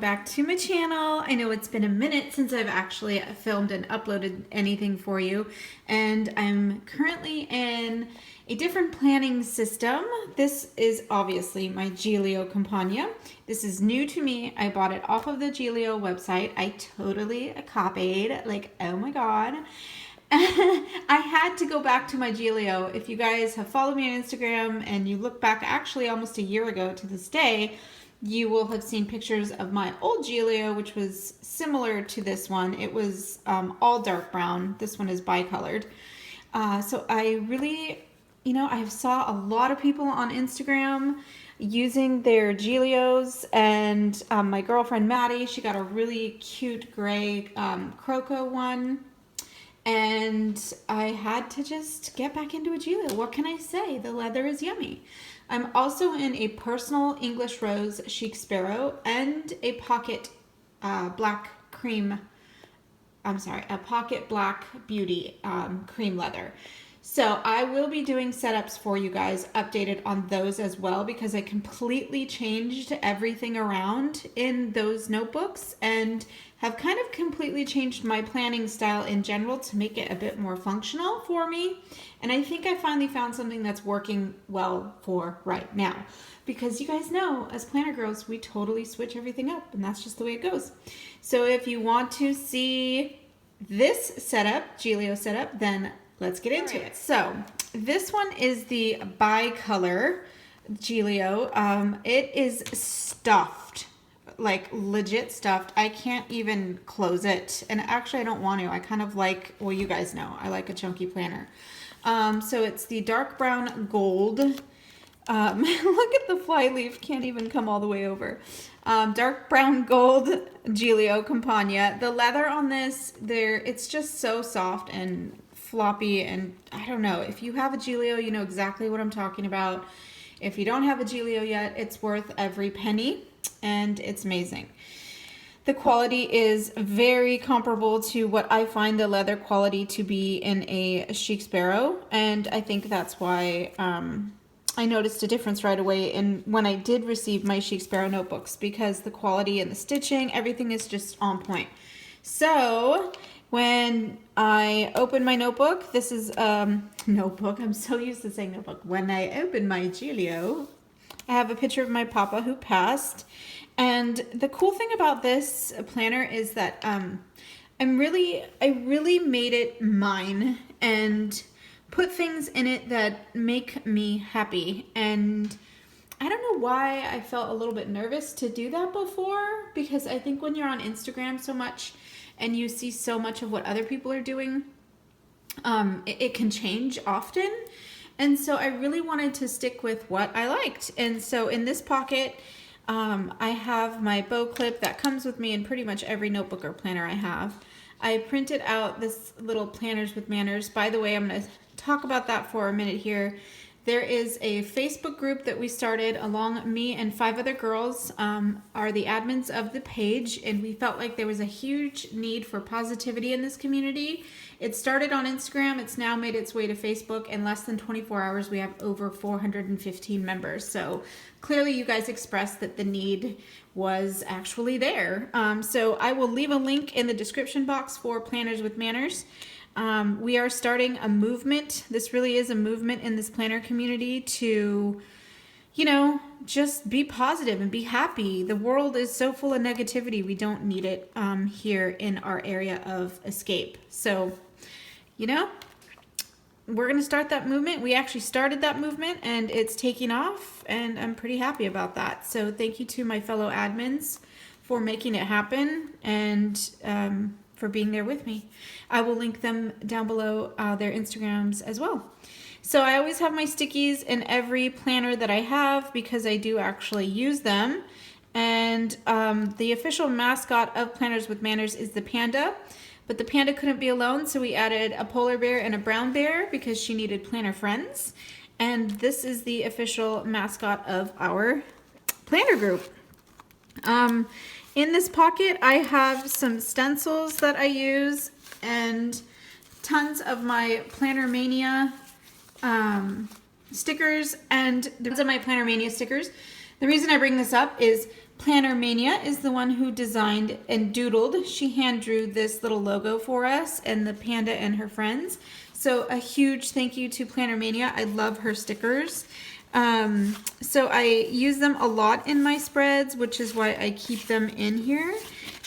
back to my channel. I know it's been a minute since I've actually filmed and uploaded anything for you, and I'm currently in a different planning system. This is obviously my Gillio Compagna. This is new to me. I bought it off of the Gillio website. I totally copied, like, oh my god. I had to go back to my Gillio. If you guys have followed me on Instagram and you look back actually almost a year ago to this day, you will have seen pictures of my old Gillio, which was similar to this one. It was all dark brown. This one is bicolored. So I really, I saw a lot of people on Instagram using their Gillios, and my girlfriend Maddie, she got a really cute gray croco one. And I had to just get back into a Gillio. What can I say? The leather is yummy. I'm also in a personal English rose chic sparrow and a pocket black beauty cream leather. So I will be doing setups for you guys updated on those as well, because I completely changed everything around in those notebooks and have kind of completely changed my planning style in general to make it a bit more functional for me. And I think I finally found something that's working well for right now, because you guys know, as planner girls, we totally switch everything up, and that's just the way it goes. So if you want to see this setup, Gillio setup, then let's get into it. So this one is the bicolor Gillio. It is stuffed, like legit stuffed. I can't even close it. And actually I don't want to. I kind of like, well, you guys know, I like a chunky planner. So it's the dark brown gold. Look at the fly leaf, can't even come all the way over. Dark brown gold Gillio Compagna. The leather on this, it's just so soft and floppy, and I don't know. If you have a Gillio, you know exactly what I'm talking about. If you don't have a Gillio yet, it's worth every penny, and it's amazing. The quality is very comparable to what I find the leather quality to be in a chic sparrow, and I think that's why I noticed a difference right away when I did receive my chic sparrow notebooks, because the quality and the stitching, everything is just on point. So when I open my notebook, this is notebook, I'm so used to saying notebook. When I open my Gillio, I have a picture of my papa who passed. And the cool thing about this planner is that I really made it mine and put things in it that make me happy. And I don't know why I felt a little bit nervous to do that before, because I think when you're on Instagram so much and you see so much of what other people are doing, it can change often. And so I really wanted to stick with what I liked. And so in this pocket, I have my bow clip that comes with me in pretty much every notebook or planner I have. I printed out this little Planners with Manners. By the way, I'm going to talk about that for a minute here. There is a Facebook group that we started along. Me and 5 other girls are the admins of the page, and we felt like there was a huge need for positivity in this community. It started on Instagram. It's now made its way to Facebook. In less than 24 hours, we have over 415 members. So clearly you guys expressed that the need was actually there. So I will leave a link in the description box for Planners with Manners. We are starting a movement. This really is a movement in this planner community to, just be positive and be happy. The world is so full of negativity. We don't need it here in our area of escape. So, we're going to start that movement. We actually started that movement, and it's taking off, and I'm pretty happy about that. So thank you to my fellow admins for making it happen, and for being there with me. I will link them down below, their Instagrams as well. So I always have my stickies in every planner that I have, because I do actually use them. And the official mascot of Planners with Manners is the panda, but the panda couldn't be alone, so we added a polar bear and a brown bear because she needed planner friends. And this is the official mascot of our planner group. In this pocket, I have some stencils that I use and tons of my Planner Mania stickers and tons of my Planner Mania stickers. The reason I bring this up is Planner Mania is the one who designed and doodled. She hand drew this little logo for us and the panda and her friends. So a huge thank you to Planner Mania. I love her stickers. So I use them a lot in my spreads, which is why I keep them in here.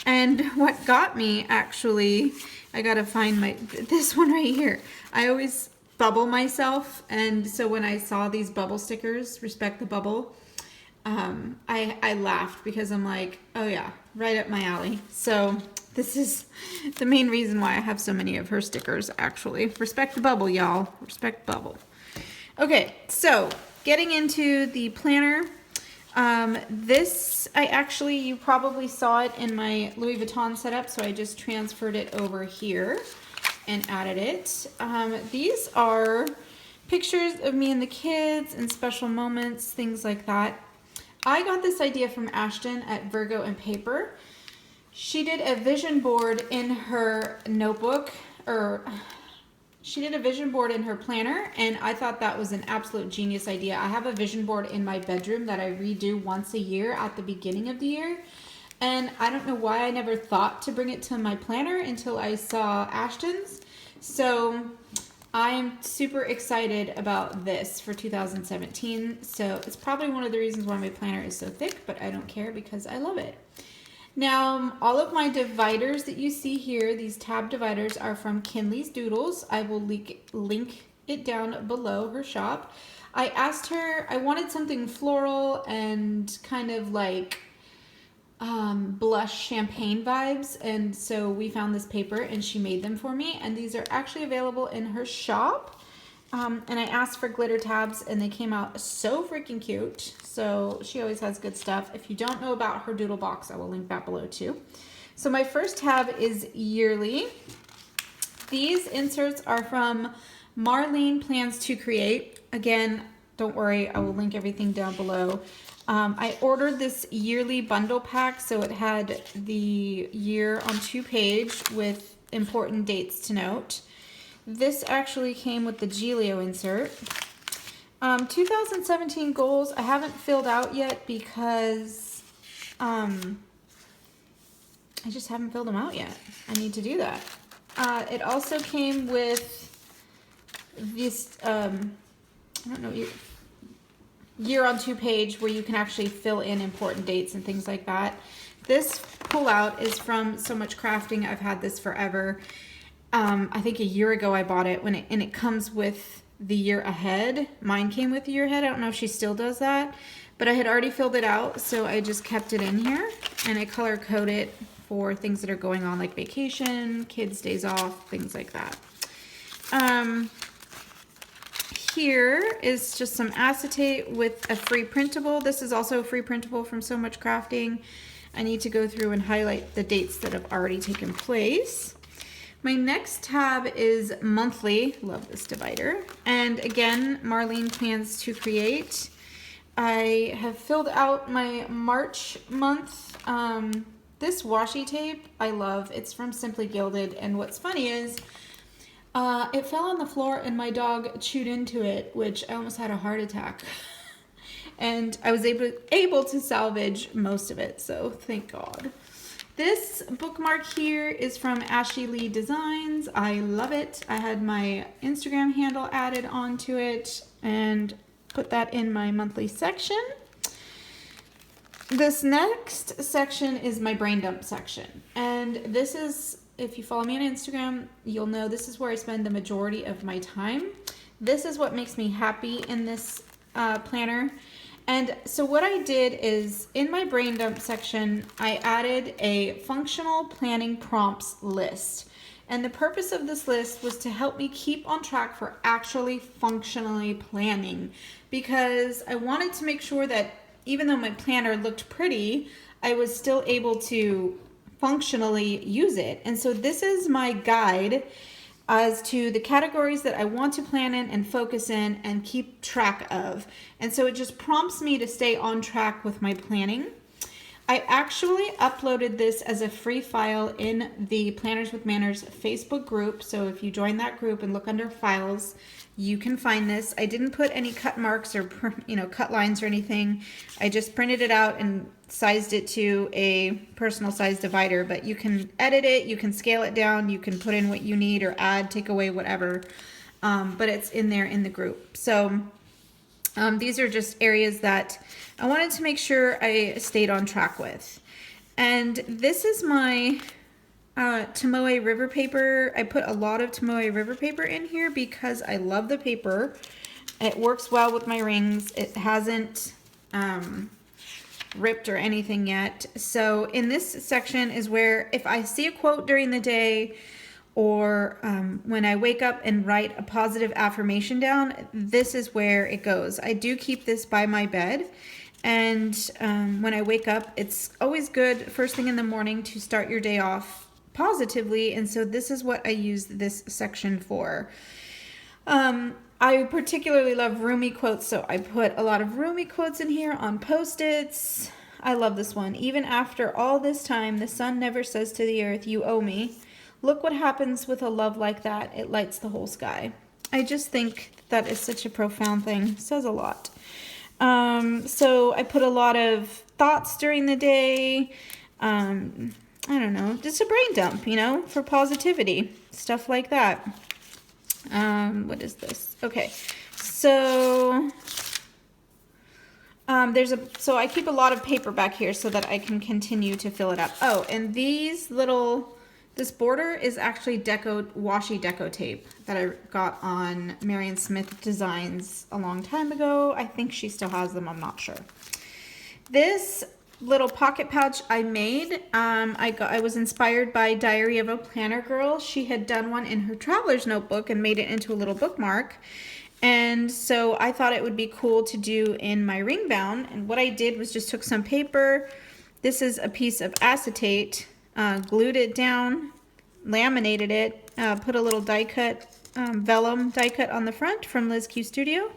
And what got me, actually, I gotta find this one right here. I always bubble myself, and so when I saw these bubble stickers, Respect the Bubble, I laughed because I'm like, oh yeah, right up my alley. So this is the main reason why I have so many of her stickers, actually. Respect the bubble, y'all. Respect the bubble. Okay, so getting into the planner. You probably saw it in my Louis Vuitton setup, so I just transferred it over here and added it. These are pictures of me and the kids and special moments, things like that. I got this idea from Ashton at Virgo and Paper. She did a vision board in her notebook, she did a vision board in her planner, and I thought that was an absolute genius idea. I have a vision board in my bedroom that I redo once a year at the beginning of the year, and I don't know why I never thought to bring it to my planner until I saw Ashton's. So I'm super excited about this for 2017. So it's probably one of the reasons why my planner is so thick, but I don't care because I love it. Now, all of my dividers that you see here, these tab dividers, are from Kinley's Doodles. I will link it down below, her shop. I asked her, I wanted something floral and kind of like blush champagne vibes, and so we found this paper and she made them for me, and these are actually available in her shop. And I asked for glitter tabs and they came out so freaking cute. So she always has good stuff. If you don't know about her doodle box, I will link that below too. So my first tab is yearly. These inserts are from Marlene Plans to Create. Again, don't worry, I will link everything down below. I ordered this yearly bundle pack, so it had the year on 2 page with important dates to note. This actually came with the Gillio insert. 2017 goals I haven't filled out yet because I just haven't filled them out yet. I need to do that. It also came with this, I don't know, year on 2 page where you can actually fill in important dates and things like that. This pullout is from So Much Crafting. I've had this forever. I think a year ago I bought it and it comes with the year ahead. Mine came with the year ahead. I don't know if she still does that, but I had already filled it out, so I just kept it in here and I color code it for things that are going on, like vacation, kids' days off, things like that. Here is just some acetate with a free printable. This is also a free printable from So Much Crafting. I need to go through and highlight the dates that have already taken place. My next tab is monthly. Love this divider. And again, Marlene Plans to Create. I have filled out my March month. This washi tape I love. It's from Simply Gilded. And what's funny is it fell on the floor and my dog chewed into it, which I almost had a heart attack. And I was able to salvage most of it, so thank God. This bookmark here is from Ashley Lee Designs. I love it. I had my Instagram handle added onto it and put that in my monthly section. This next section is my brain dump section. And this is, if you follow me on Instagram, you'll know this is where I spend the majority of my time. This is what makes me happy in this planner. And so what I did is, in my brain dump section, I added a functional planning prompts list. And the purpose of this list was to help me keep on track for actually functionally planning, because I wanted to make sure that even though my planner looked pretty, I was still able to functionally use it. And so this is my guide as to the categories that I want to plan in and focus in and keep track of. And so it just prompts me to stay on track with my planning. I actually uploaded this as a free file in the Planners with Manners Facebook group. So if you join that group and look under files, you can find this. I didn't put any cut marks or cut lines or anything. I just printed it out and sized it to a personal size divider, but you can edit it, you can scale it down, you can put in what you need or add, take away, whatever. But it's in there in the group. So these are just areas that I wanted to make sure I stayed on track with. And this is my Tomoe River paper. I put a lot of Tomoe River paper in here because I love the paper. It works well with my rings. It hasn't ripped or anything yet. So in this section is where if I see a quote during the day, or when I wake up and write a positive affirmation down, this is where it goes. I do keep this by my bed, and when I wake up, it's always good first thing in the morning to start your day off positively, and so this is what I use this section for. I particularly love Rumi quotes, so I put a lot of Rumi quotes in here on Post-its. I love this one. Even after all this time, the sun never says to the earth, "You owe me." Look what happens with a love like that. It lights the whole sky. I just think that is such a profound thing. It says a lot. So I put a lot of thoughts during the day. I don't know, just a brain dump, for positivity. Stuff like that. What is this? Okay. So so I keep a lot of paper back here so that I can continue to fill it up. Oh, and this border is actually washi deco tape that I got on Marion Smith Designs a long time ago. I think she still has them, I'm not sure. This little pocket pouch I made, I was inspired by Diary of a Planner Girl. She had done one in her traveler's notebook and made it into a little bookmark. And so I thought it would be cool to do in my ring bound. And what I did was just took some paper. This is a piece of acetate. Glued it down, laminated it, put a little die cut, vellum die cut on the front from Liz Q Studio,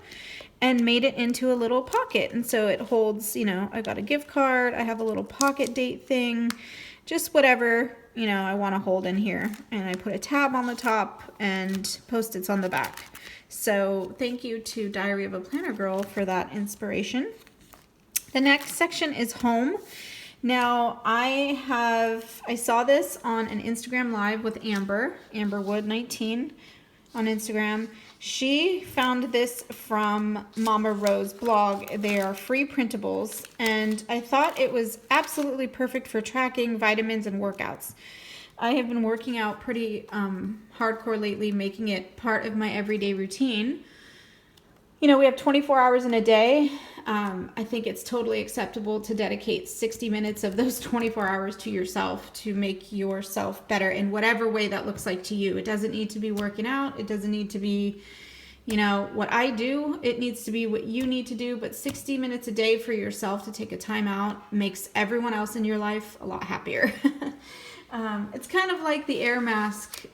and made it into a little pocket. And so it holds, I got a gift card, I have a little pocket date thing, just whatever, I want to hold in here. And I put a tab on the top and Post-its on the back. So thank you to Diary of a Planner Girl for that inspiration. The next section is home. Now, I saw this on an Instagram live with Amber Wood 19 on Instagram. She found this from Mama Rose blog. They are free printables, and I thought it was absolutely perfect for tracking vitamins and workouts. I have been working out pretty hardcore lately, making it part of my everyday routine. We have 24 hours in a day. I think it's totally acceptable to dedicate 60 minutes of those 24 hours to yourself to make yourself better in whatever way that looks like to you. It doesn't need to be working out. It doesn't need to be, what I do. It needs to be what you need to do. But 60 minutes a day for yourself to take a time out makes everyone else in your life a lot happier. It's kind of like the air mask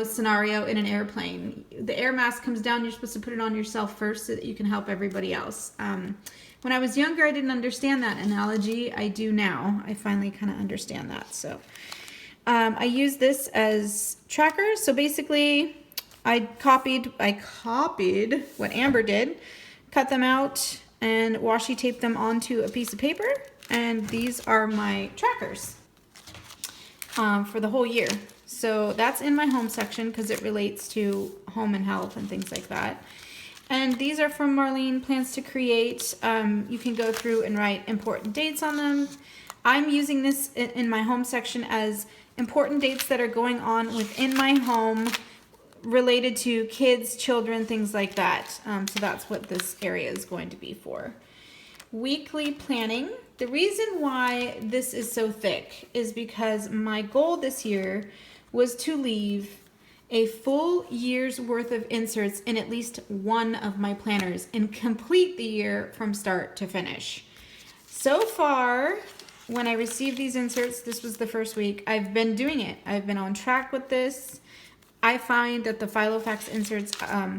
scenario in an airplane. The air mask comes down, you're supposed to put it on yourself first so that you can help everybody else. When I was younger, I didn't understand that analogy. I do now. I finally kind of understand that. So I use this as trackers. So basically, I copied what Amber did, cut them out, and washi taped them onto a piece of paper. And these are my trackers for the whole year. So that's in my home section because it relates to home and health and things like that. And these are from Marlene Plans to Create. You can go through and write important dates on them. I'm using this in my home section as important dates that are going on within my home related to kids, children, things like that. So that's what this area is going to be for. Weekly planning. The reason why this is so thick is because my goal this year was to leave a full year's worth of inserts in at least one of my planners and complete the year from start to finish. So far, when I received these inserts, this was the first week, I've been doing it. I've been on track with this. I find that the Filofax inserts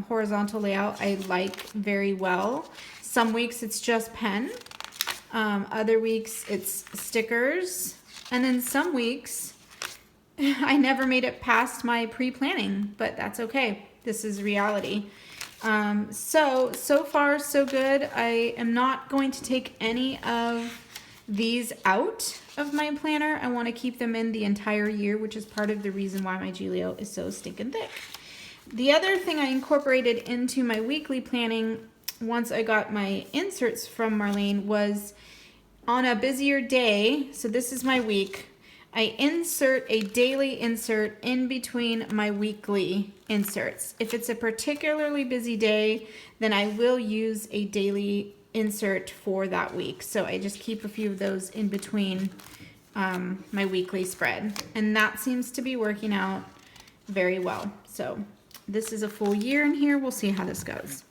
horizontal layout I like very well. Some weeks it's just pen. Other weeks it's stickers. And then some weeks I never made it past my pre-planning, but that's okay. This is reality. So far so good. I am not going to take any of these out of my planner. I want to keep them in the entire year, which is part of the reason why my Gillio is so stinking thick. The other thing I incorporated into my weekly planning once I got my inserts from Marlene was on a busier day, so this is my week, I insert a daily insert in between my weekly inserts. If it's a particularly busy day, then I will use a daily insert for that week. So I just keep a few of those in between my weekly spread. And that seems to be working out very well. So this is a full year in here. We'll see how this goes.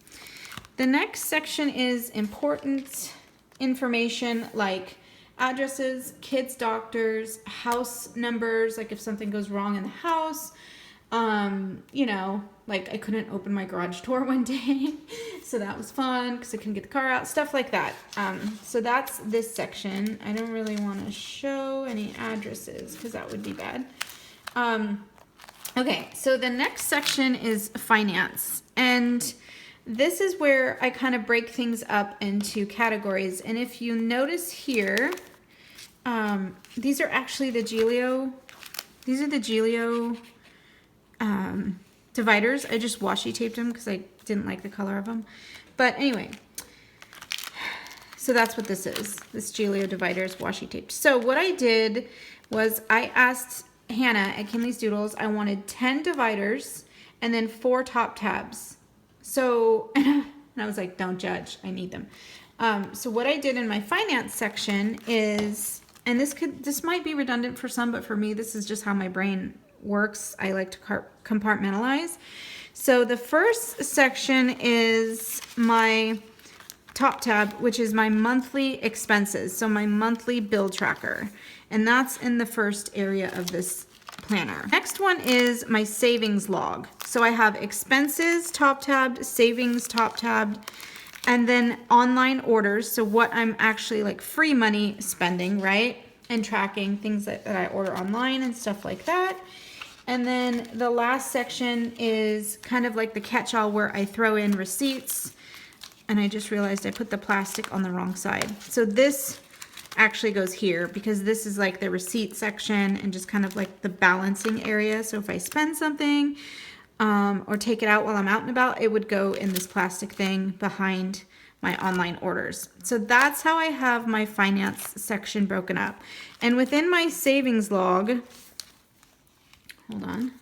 The next section is important information like addresses, kids' doctors, house numbers, like if something goes wrong in the house. You know, like I couldn't open my garage door one day, so that was fun because I couldn't get the car out, stuff like that. So that's this section. I don't really want to show any addresses because that would be bad. Okay, so the next section is finance, and this is where I kind of break things up into categories. And if you notice here, these are actually the Gillio, these are the Gillio dividers. I just washi taped them because I didn't like the color of them. But anyway, so that's what this is. This Gillio divider is washi taped. So what I did was I asked Hannah at Kinley's Doodles, I wanted 10 dividers and then 4 top tabs. So, and I was like, don't judge, I need them. So what I did in my finance section is, and this might be redundant for some, but for me, this is just how my brain works. I like to compartmentalize. So the first section is my top tab, which is my monthly expenses. So my monthly bill tracker. And that's in the first area of this planner. Next one is my savings log. So I have expenses top tabbed, savings top tabbed, and then online orders. So what I'm actually like free money spending, right? And tracking things that I order online and stuff like that. And then the last section is kind of like the catch-all where I throw in receipts. And I just realized I put the plastic on the wrong side. So this actually goes here because this is like the receipt section and just kind of like the balancing area. So if I spend something or take it out while I'm out and about, it would go in this plastic thing behind my online orders. So that's how I have my finance section broken up. And within my savings log, hold on.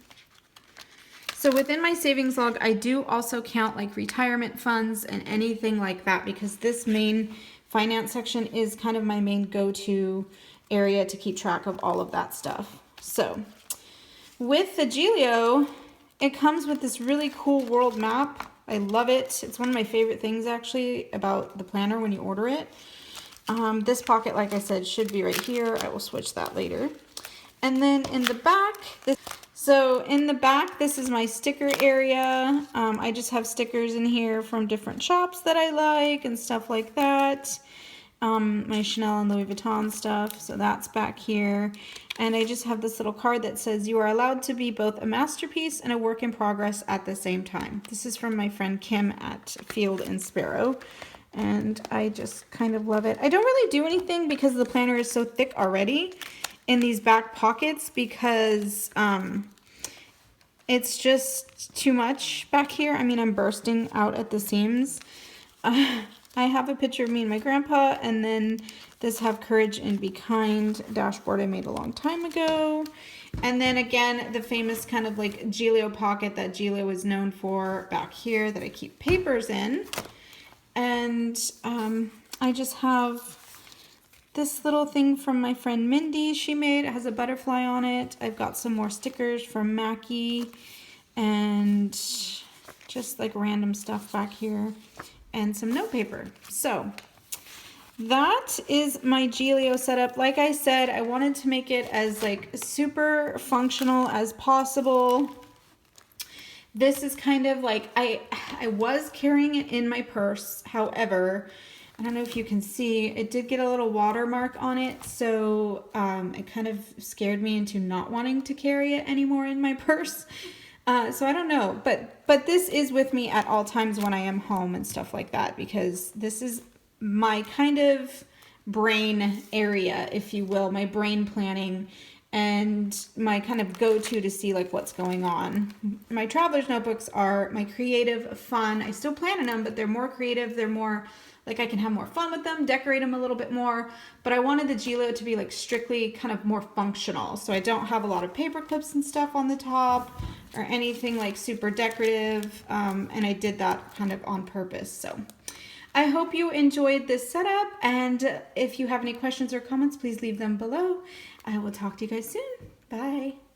So within my savings log, I do also count like retirement funds and anything like that because this main finance section is kind of my main go-to area to keep track of all of that stuff. So with the Gillio, it comes with this really cool world map. I love it. It's one of my favorite things actually about the planner when you order it. This pocket, like I said, should be right here. I will switch that later. And then in the back, this is my sticker area. I just have stickers in here from different shops that I like and stuff like that. My Chanel and Louis Vuitton stuff, so that's back here. And I just have this little card that says, you are allowed to be both a masterpiece and a work in progress at the same time. This is from my friend Kim at Field and Sparrow. And I just kind of love it. I don't really do anything because the planner is so thick already in these back pockets because it's just too much back here. I mean, I'm bursting out at the seams. I have a picture of me and my grandpa, and then this Have Courage and Be Kind dashboard I made a long time ago. And then again, the famous kind of like Gillio pocket that Gillio is known for back here that I keep papers in. And I just have this little thing from my friend Mindy she made. It has a butterfly on it. I've got some more stickers from Mackie and just like random stuff back here and some note paper. So that is my Gillio setup. Like I said, I wanted to make it as like super functional as possible. This is kind of like, I was carrying it in my purse. However, I don't know if you can see, it did get a little watermark on it, so it kind of scared me into not wanting to carry it anymore in my purse. So I don't know, but this is with me at all times when I am home and stuff like that, because this is my kind of brain area, if you will, my brain planning and my kind of go-to to see like what's going on. My traveler's notebooks are my creative fun. I still plan in them, but they're more creative. They're more like I can have more fun with them, decorate them a little bit more. But I wanted the Gillio to be like strictly kind of more functional. So I don't have a lot of paper clips and stuff on the top or anything like super decorative. And I did that kind of on purpose. So I hope you enjoyed this setup, and if you have any questions or comments, please leave them below. I will talk to you guys soon. Bye.